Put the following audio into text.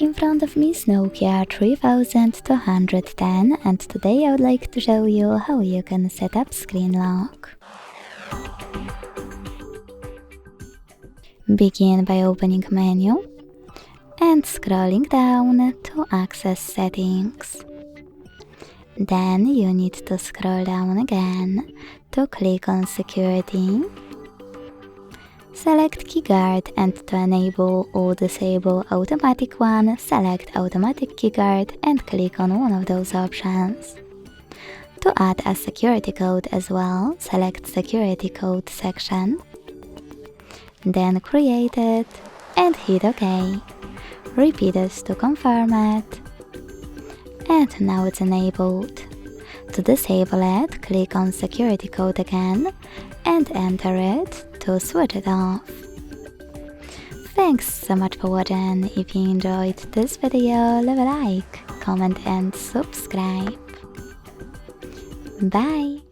In front of me is Nokia 3210 and today I would like to show you how you can set up screen lock. Begin by opening menu and scrolling down to access settings. Then you need to scroll down again to click on security. Select keyguard and to enable or disable automatic one, select automatic keyguard and click on one of those options. To add a security code as well, select security code section. Then create it and hit OK. Repeat it to confirm it. And now it's enabled. To disable it, click on security code again and enter it to switch it off. Thanks so much for watching. If you enjoyed this video, leave a like, comment and subscribe. Bye!